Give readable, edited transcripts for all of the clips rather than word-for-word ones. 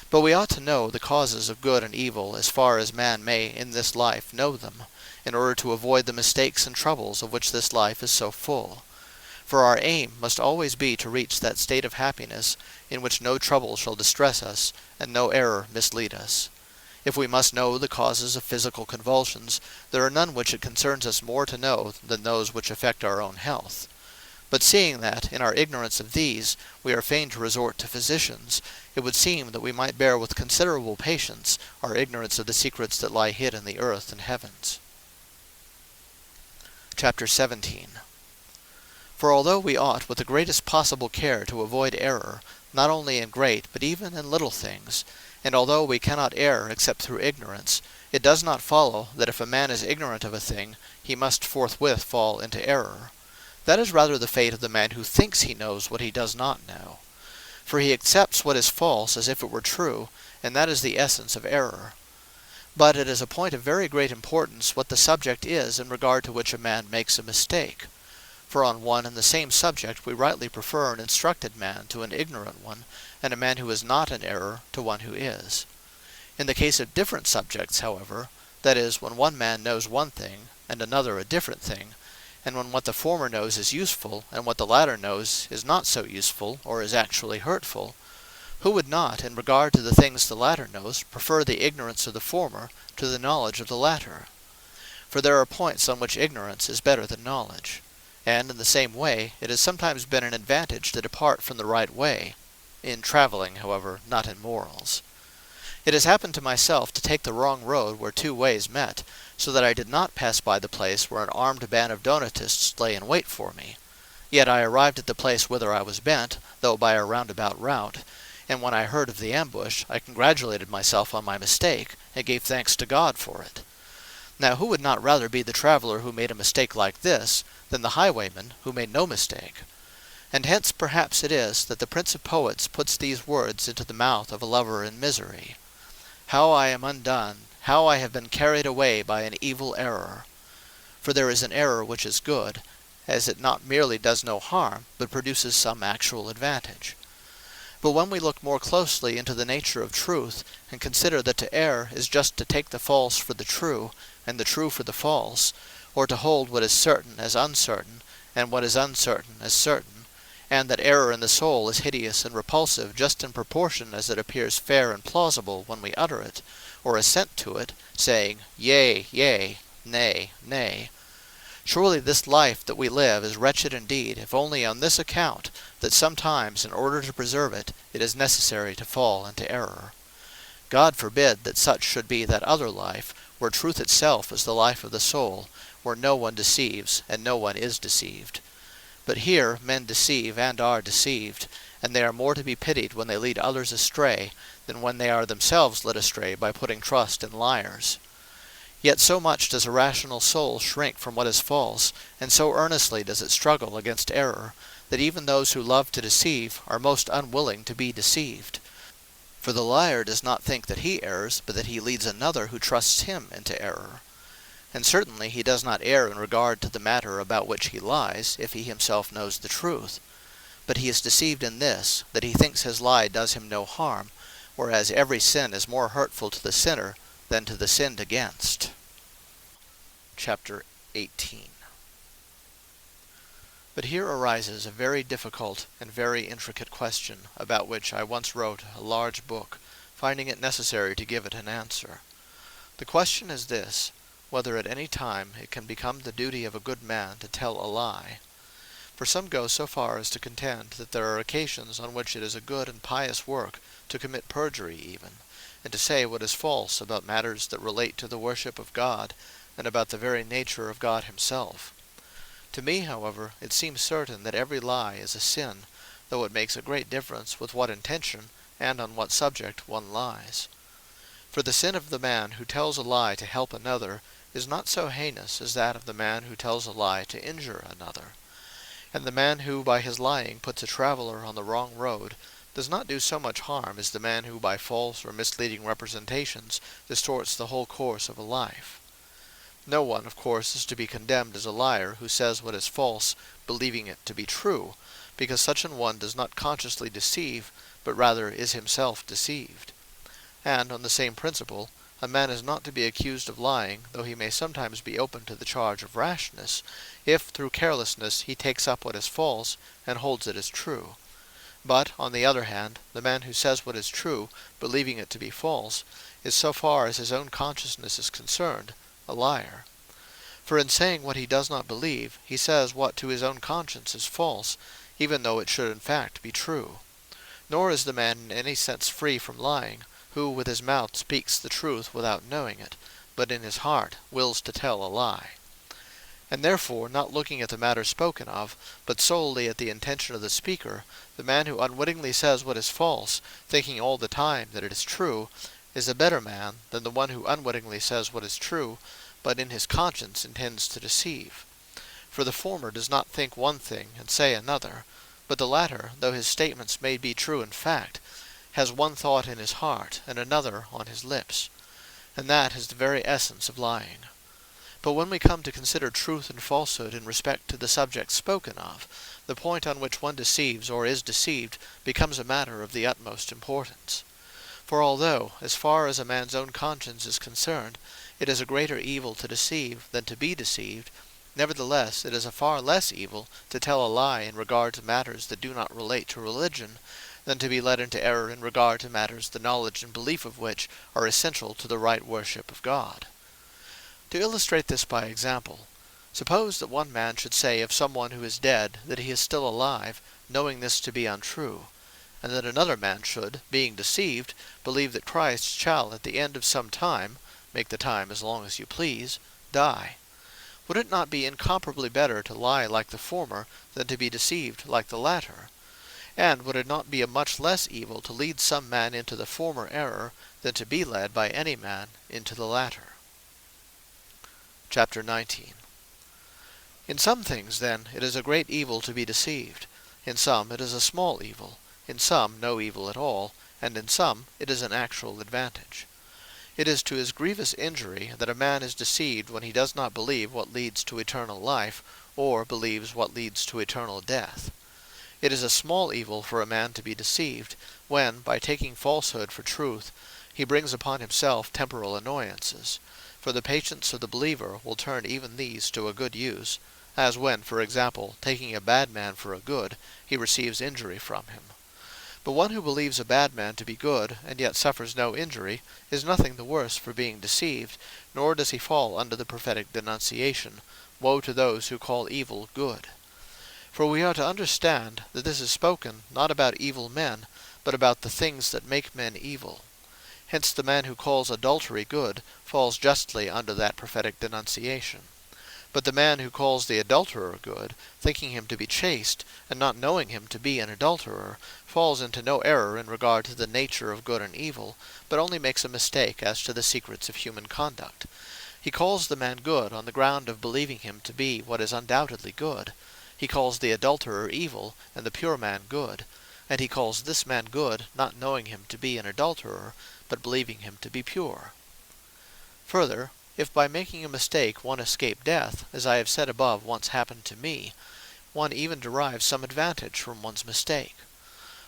But we ought to know the causes of good and evil as far as man may in this life know them, in order to avoid the mistakes and troubles of which this life is so full. For our aim must always be to reach that state of happiness in which no trouble shall distress us, and no error mislead us. If we must know the causes of physical convulsions, there are none which it concerns us more to know than those which affect our own health. But seeing that, in our ignorance of these, we are fain to resort to physicians, it would seem that we might bear with considerable patience our ignorance of the secrets that lie hid in the earth and heavens. Chapter 17. For although we ought with the greatest possible care to avoid error, not only in great, but even in little things, and although we cannot err except through ignorance, it does not follow that if a man is ignorant of a thing, he must forthwith fall into error. That is rather the fate of the man who thinks he knows what he does not know. For he accepts what is false as if it were true, and that is the essence of error. But it is a point of very great importance what the subject is in regard to which a man makes a mistake. For on one and the same subject we rightly prefer an instructed man to an ignorant one, and a man who is not in error to one who is. In the case of different subjects, however, that is, when one man knows one thing, and another a different thing, and when what the former knows is useful, and what the latter knows is not so useful, or is actually hurtful, who would not, in regard to the things the latter knows, prefer the ignorance of the former to the knowledge of the latter? For there are points on which ignorance is better than knowledge. And in the same way, it has sometimes been an advantage to depart from the right way, in travelling, however, not in morals. It has happened to myself to take the wrong road where two ways met, so that I did not pass by the place where an armed band of Donatists lay in wait for me. Yet I arrived at the place whither I was bent, though by a roundabout route, and when I heard of the ambush, I congratulated myself on my mistake, and gave thanks to God for it. Now who would not rather be the traveller who made a mistake like this, than the highwayman who made no mistake? And hence perhaps it is that the Prince of Poets puts these words into the mouth of a lover in misery: "How I am undone, how I have been carried away by an evil error." For there is an error which is good, as it not merely does no harm, but produces some actual advantage. But when we look more closely into the nature of truth, and consider that to err is just to take the false for the true, and the true for the false, or to hold what is certain as uncertain, and what is uncertain as certain, and that error in the soul is hideous and repulsive just in proportion as it appears fair and plausible when we utter it, or assent to it, saying, Yea, yea, nay, nay. Surely this life that we live is wretched indeed, if only on this account, that sometimes, in order to preserve it, it is necessary to fall into error. God forbid that such should be that other life, where truth itself is the life of the soul, where no one deceives, and no one is deceived. But here men deceive and are deceived, and they are more to be pitied when they lead others astray, than when they are themselves led astray by putting trust in liars. Yet so much does a rational soul shrink from what is false, and so earnestly does it struggle against error, that even those who love to deceive are most unwilling to be deceived. For the liar does not think that he errs, but that he leads another who trusts him into error. And certainly he does not err in regard to the matter about which he lies, if he himself knows the truth. But he is deceived in this, that he thinks his lie does him no harm, whereas every sin is more hurtful to the sinner than to the sinned against. Chapter 18. But here arises a very difficult and very intricate question, about which I once wrote a large book, finding it necessary to give it an answer. The question is this: whether at any time it can become the duty of a good man to tell a lie. For some go so far as to contend that there are occasions on which it is a good and pious work to commit perjury even, and to say what is false about matters that relate to the worship of God, and about the very nature of God himself. To me, however, it seems certain that every lie is a sin, though it makes a great difference with what intention and on what subject one lies. For the sin of the man who tells a lie to help another is not so heinous as that of the man who tells a lie to injure another. And the man who by his lying puts a traveller on the wrong road does not do so much harm as the man who by false or misleading representations distorts the whole course of a life. No one, of course, is to be condemned as a liar who says what is false, believing it to be true, because such an one does not consciously deceive, but rather is himself deceived. And, on the same principle, a man is not to be accused of lying, though he may sometimes be open to the charge of rashness, if through carelessness he takes up what is false, and holds it as true. But, on the other hand, the man who says what is true, believing it to be false, is, so far as his own consciousness is concerned, a liar. For in saying what he does not believe, he says what to his own conscience is false, even though it should in fact be true. Nor is the man in any sense free from lying, who with his mouth speaks the truth without knowing it, but in his heart wills to tell a lie. And therefore, not looking at the matter spoken of, but solely at the intention of the speaker, the man who unwittingly says what is false, thinking all the time that it is true, is a better man than the one who unwittingly says what is true, but in his conscience intends to deceive. For the former does not think one thing and say another, but the latter, though his statements may be true in fact, has one thought in his heart, and another on his lips. And that is the very essence of lying. But when we come to consider truth and falsehood in respect to the subject spoken of, the point on which one deceives or is deceived becomes a matter of the utmost importance. For although, as far as a man's own conscience is concerned, it is a greater evil to deceive than to be deceived, nevertheless it is a far less evil to tell a lie in regard to matters that do not relate to religion, than to be led into error in regard to matters the knowledge and belief of which are essential to the right worship of God. To illustrate this by example, suppose that one man should say of someone who is dead that he is still alive, knowing this to be untrue, and that another man should, being deceived, believe that Christ shall at the end of some time, make the time as long as you please, die. Would it not be incomparably better to lie like the former than to be deceived like the latter? And would it not be a much less evil to lead some man into the former error than to be led by any man into the latter? Chapter 19. In some things, then, it is a great evil to be deceived. In some it is a small evil. In some no evil at all. And in some it is an actual advantage. It is to his grievous injury that a man is deceived when he does not believe what leads to eternal life, or believes what leads to eternal death. It is a small evil for a man to be deceived, when, by taking falsehood for truth, he brings upon himself temporal annoyances. For the patience of the believer will turn even these to a good use, as when, for example, taking a bad man for a good, he receives injury from him. But one who believes a bad man to be good, and yet suffers no injury, is nothing the worse for being deceived, nor does he fall under the prophetic denunciation, "Woe to those who call evil good." For we are to understand that this is spoken not about evil men, but about the things that make men evil. Hence the man who calls adultery good falls justly under that prophetic denunciation. But the man who calls the adulterer good, thinking him to be chaste, and not knowing him to be an adulterer, falls into no error in regard to the nature of good and evil, but only makes a mistake as to the secrets of human conduct. He calls the man good on the ground of believing him to be what is undoubtedly good. He calls the adulterer evil, and the pure man good. And he calls this man good, not knowing him to be an adulterer, but believing him to be pure. Further, if by making a mistake one escape death, as I have said above once happened to me, one even derives some advantage from one's mistake.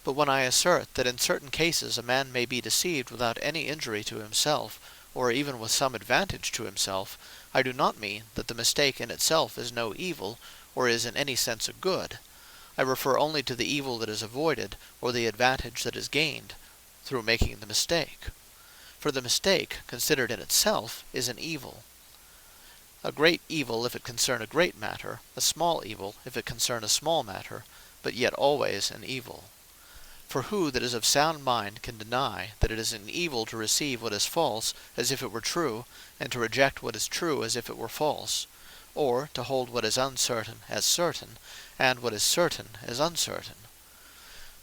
But when I assert that in certain cases a man may be deceived without any injury to himself, or even with some advantage to himself, I do not mean that the mistake in itself is no evil, or is in any sense a good. I refer only to the evil that is avoided, or the advantage that is gained, through making the mistake. For the mistake, considered in itself, is an evil. A great evil if it concern a great matter, a small evil if it concern a small matter, but yet always an evil. For who that is of sound mind can deny that it is an evil to receive what is false as if it were true, and to reject what is true as if it were false, or to hold what is uncertain as certain, and what is certain as uncertain?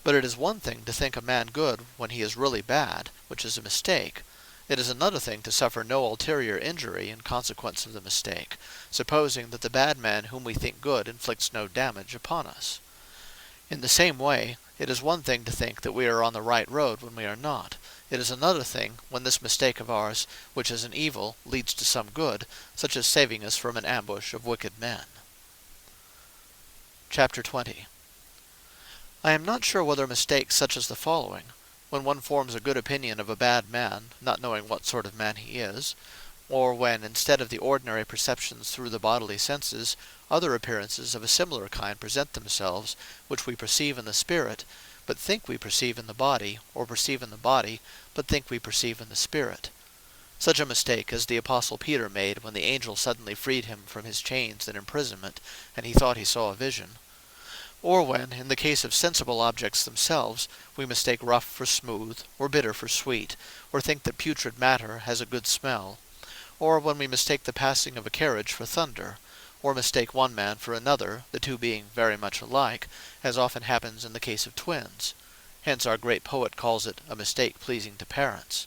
But it is one thing to think a man good when he is really bad, which is a mistake. It is another thing to suffer no ulterior injury in consequence of the mistake, supposing that the bad man whom we think good inflicts no damage upon us. In the same way, it is one thing to think that we are on the right road when we are not. It is another thing when this mistake of ours, which is an evil, leads to some good, such as saving us from an ambush of wicked men. Chapter 20. I am not sure whether mistakes such as the following, when one forms a good opinion of a bad man, not knowing what sort of man he is; or when, instead of the ordinary perceptions through the bodily senses, other appearances of a similar kind present themselves, which we perceive in the spirit, but think we perceive in the body; or perceive in the body, but think we perceive in the spirit. Such a mistake as the Apostle Peter made when the angel suddenly freed him from his chains and imprisonment, and he thought he saw a vision. Or when, in the case of sensible objects themselves, we mistake rough for smooth, or bitter for sweet, or think that putrid matter has a good smell; or when we mistake the passing of a carriage for thunder; or mistake one man for another, the two being very much alike, as often happens in the case of twins. Hence our great poet calls it a mistake pleasing to parents.